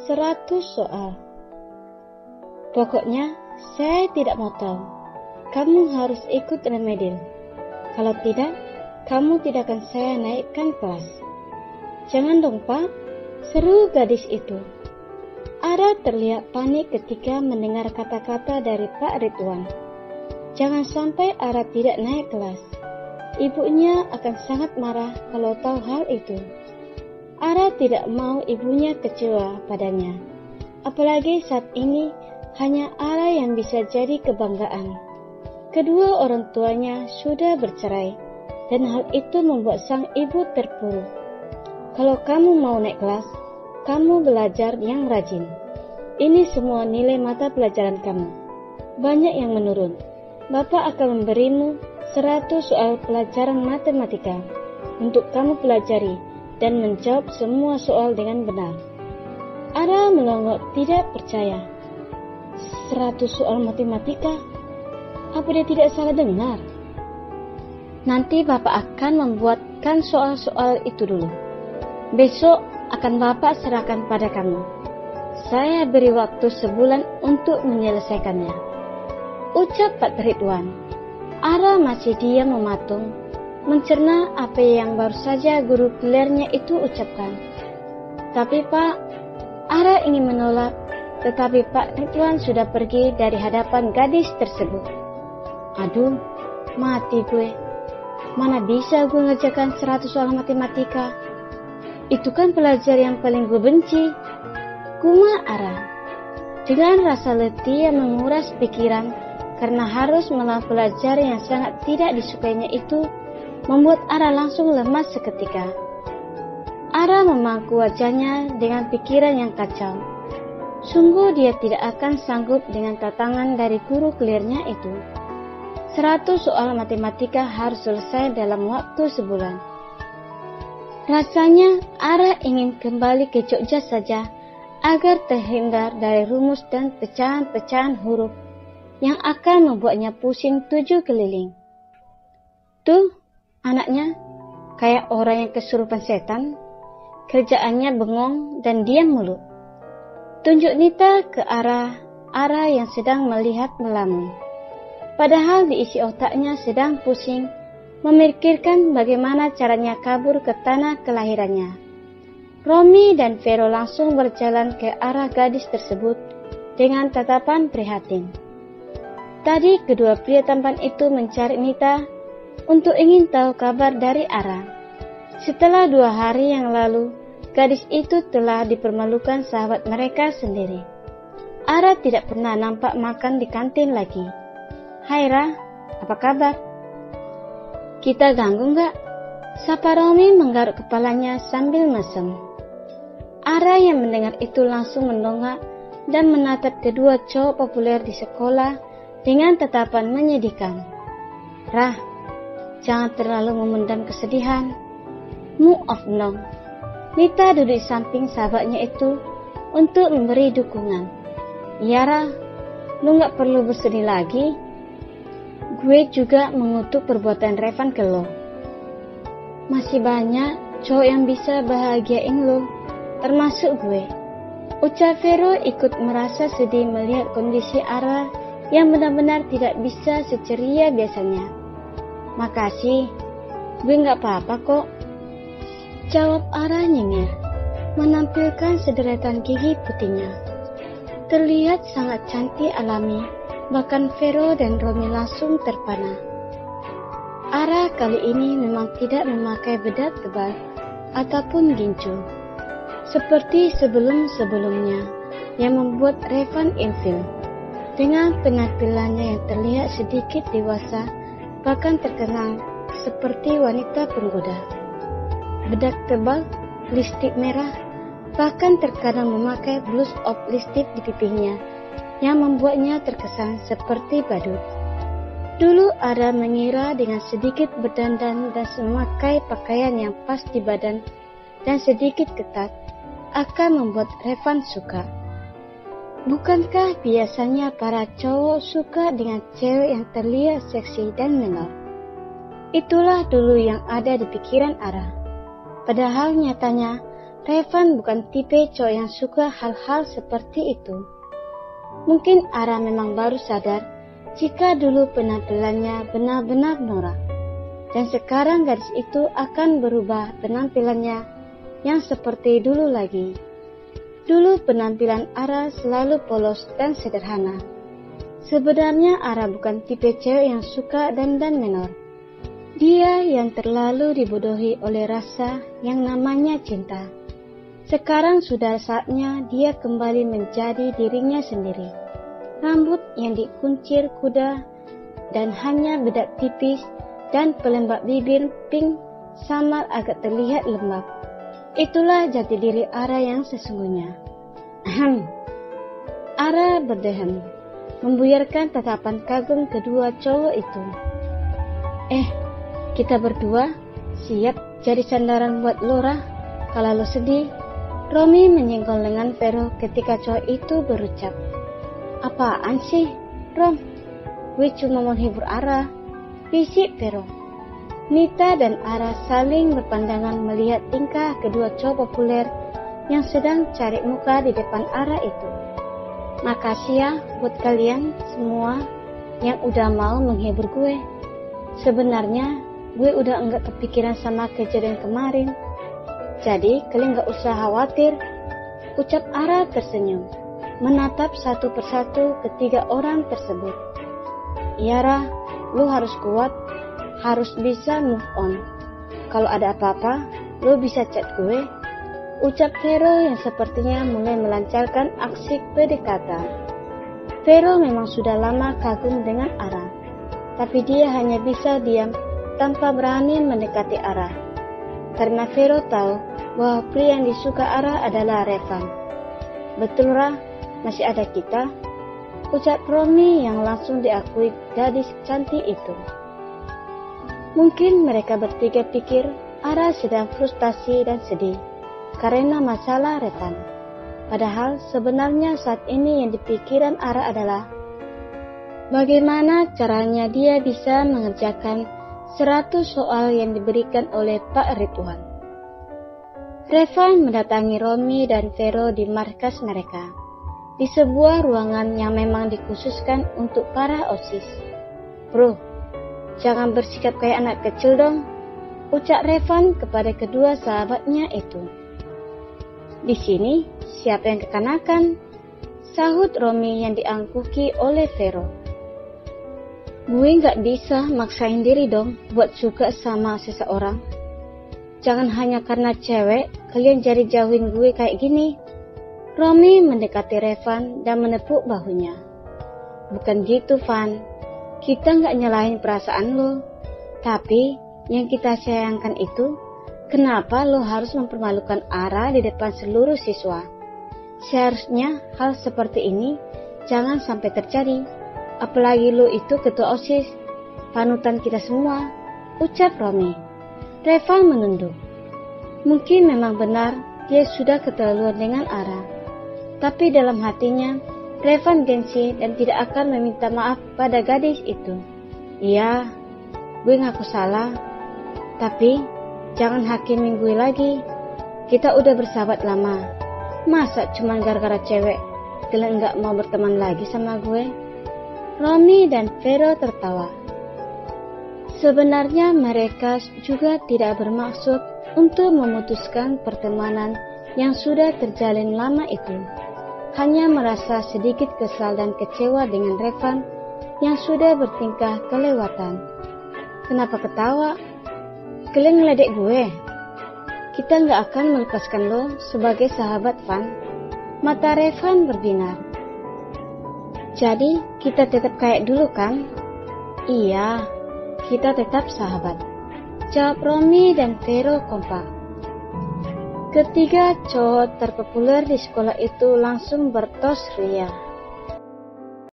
100 soal. Pokoknya, saya tidak mau tahu. Kamu harus ikut remedial. Kalau tidak, kamu tidak akan saya naikkan kelas. Jangan dong, Pak, seru gadis itu. Ara terlihat panik ketika mendengar kata-kata dari Pak Ridwan. Jangan sampai Ara tidak naik kelas. Ibunya akan sangat marah kalau tahu hal itu. Ara tidak mau ibunya kecewa padanya. Apalagi saat ini hanya Ara yang bisa jadi kebanggaan. Kedua orang tuanya sudah bercerai, dan hal itu membuat sang ibu terpuruk. Kalau kamu mau naik kelas, kamu belajar yang rajin. Ini semua nilai mata pelajaran kamu. Banyak yang menurun. Bapak akan memberimu 100 soal pelajaran matematika untuk kamu pelajari dan menjawab semua soal dengan benar. Ara melongo tidak percaya. 100 soal matematika? Apa dia tidak salah dengar? Nanti Bapak akan membuatkan soal-soal itu dulu. Besok akan Bapak serahkan pada kamu. Saya beri waktu sebulan untuk menyelesaikannya, ucap Pak Ridwan. Ara masih diam mematung, mencerna apa yang baru saja guru kelernya itu ucapkan. Tapi Pak, Ara ingin menolak, tetapi Pak Ridwan sudah pergi dari hadapan gadis tersebut. Aduh, mati gue. Mana bisa gue ngerjakan 100 soal matematika? Itu kan pelajar yang paling gue benci. Gumam Ara. Dengan rasa letih yang menguras pikiran karena harus melawan pelajar yang sangat tidak disukainya itu, membuat Ara langsung lemas seketika. Ara memangku wajahnya dengan pikiran yang kacau. Sungguh dia tidak akan sanggup dengan tantangan dari guru kelernya itu. 100 soal matematika harus selesai dalam waktu sebulan. Rasanya Ara ingin kembali ke Jogja saja agar terhindar dari rumus dan pecahan-pecahan huruf yang akan membuatnya pusing 7 keliling. Tuh, anaknya kayak orang yang kesurupan setan. Kerjaannya bengong dan diam mulu. Tunjuk Nita ke arah yang sedang melihat melamun. Padahal diisi otaknya sedang pusing memikirkan bagaimana caranya kabur ke tanah kelahirannya. Romi dan Vero langsung berjalan ke arah gadis tersebut dengan tatapan prihatin. Tadi kedua pria tampan itu mencari Nita untuk ingin tahu kabar dari Ara. Setelah 2 hari yang lalu, gadis itu telah dipermalukan sahabat mereka sendiri. Ara tidak pernah nampak makan di kantin lagi. Hai Ra, apa kabar? Kita ganggu nggak? Sapa Romi menggaruk kepalanya sambil mesem. Ara yang mendengar itu langsung mendongak dan menatap kedua cowok populer di sekolah dengan tatapan menyedihkan. Rah, jangan terlalu memendam kesedihan. Move on dong. Nita duduk di samping sahabatnya itu untuk memberi dukungan. Iya Ra, lu gak perlu bersedih lagi. Gue juga mengutuk perbuatan Revan ke lo. Masih banyak cowok yang bisa bahagiain lo, termasuk gue. Ucap Vero ikut merasa sedih melihat kondisi Ara yang benar-benar tidak bisa seceria biasanya. Makasih, gue gak apa-apa kok. Jawab Ara nyengir, menampilkan sederetan gigi putihnya. Terlihat sangat cantik alami, bahkan Vero dan Romi langsung terpana. Ara kali ini memang tidak memakai bedak tebal ataupun gincu, seperti sebelum-sebelumnya yang membuat Revan ilfil. Dengan penampilannya yang terlihat sedikit dewasa, bahkan terkenal seperti wanita penggoda. Bedak tebal, lipstik merah, bahkan terkadang memakai blush of lipstik di pipinya yang membuatnya terkesan seperti badut. Dulu Ara mengira dengan sedikit berdandan dan memakai pakaian yang pas di badan dan sedikit ketat akan membuat Revan suka. Bukankah biasanya para cowok suka dengan cewek yang terlihat seksi dan menor? Itulah dulu yang ada di pikiran Ara. Padahal nyatanya Revan bukan tipe cowok yang suka hal-hal seperti itu. Mungkin Ara memang baru sadar jika dulu penampilannya benar-benar norak. Dan sekarang gadis itu akan berubah penampilannya yang seperti dulu lagi. Dulu penampilan Ara selalu polos dan sederhana. Sebenarnya Ara bukan tipe cewek yang suka dandan menor. Dia yang terlalu dibodohi oleh rasa yang namanya cinta. Sekarang sudah saatnya dia kembali menjadi dirinya sendiri. Rambut yang dikuncir kuda dan hanya bedak tipis dan pelembab bibir pink samar agak terlihat lembab. Itulah jati diri Ara yang sesungguhnya. Ara berdehem, membuyarkan tatapan kagum kedua cowok itu. Kita berdua siap jadi sandaran buat Lora kalau lo sedih. Romi menyenggol lengan Vero ketika cowok itu berucap, "Apaan sih, Rom? Gue cuma mau hibur Ara," bisik Vero. Nita dan Ara saling berpandangan melihat tingkah kedua cowok populer yang sedang cari muka di depan Ara itu. Makasih ya buat kalian semua yang udah mau menghibur gue. Sebenarnya gue udah enggak kepikiran sama kejadian kemarin. Jadi kalian gak usah khawatir, ucap Ara tersenyum, menatap satu persatu ketiga orang tersebut. Iya Ra, lu harus kuat, harus bisa move on. Kalau ada apa-apa, lu bisa chat gue, ucap Vero yang sepertinya mulai melancarkan aksi pendekatan. Vero memang sudah lama kagum dengan Ara, tapi dia hanya bisa diam tanpa berani mendekati Ara. Karena Vero tahu bahwa pria yang disuka Ara adalah Revan. Betul Ra, masih ada kita, ucap Romi yang langsung diakui gadis cantik itu. Mungkin mereka bertiga pikir Ara sedang frustasi dan sedih karena masalah Revan. Padahal sebenarnya saat ini yang dipikiran Ara adalah bagaimana caranya dia bisa mengerjakan 100 soal yang diberikan oleh Pak Ridwan. Revan mendatangi Romi dan Vero di markas mereka, di sebuah ruangan yang memang dikhususkan untuk para OSIS. "Bro, jangan bersikap kayak anak kecil dong," ucap Revan kepada kedua sahabatnya itu. "Di sini siapa yang kekanakan?" sahut Romi yang diangkuhi oleh Vero. "Gue gak bisa maksain diri dong buat suka sama seseorang. Jangan hanya karena cewek, kalian jadi jauhin gue kayak gini." Romi mendekati Revan dan menepuk bahunya. "Bukan gitu, Van. Kita gak nyalahin perasaan lo. Tapi, yang kita sayangkan itu, kenapa lo harus mempermalukan Ara di depan seluruh siswa? Seharusnya hal seperti ini jangan sampai terjadi. Apalagi lo itu ketua OSIS, panutan kita semua," ucap Romi. Revan menunduk. Mungkin memang benar dia sudah keterlaluan dengan Ara. Tapi dalam hatinya, Revan gengsi dan tidak akan meminta maaf pada gadis itu. "Iya, gue ngaku salah. Tapi jangan hakimin gue lagi. Kita udah bersahabat lama. Masa cuma gara-gara cewek kalian gak mau berteman lagi sama gue?" Romi dan Vero tertawa. Sebenarnya mereka juga tidak bermaksud untuk memutuskan pertemanan yang sudah terjalin lama itu. Hanya merasa sedikit kesal dan kecewa dengan Revan yang sudah bertingkah kelewatan. "Kenapa ketawa? Kalian ngeledek gue? Kita gak akan melepaskan lo sebagai sahabat, Van." Mata Revan berbinar. "Jadi kita tetap kayak dulu kan?" "Iya, kita tetap sahabat," jawab Romi dan Vero kompak. Ketiga cowok terpopuler di sekolah itu langsung bertos ria.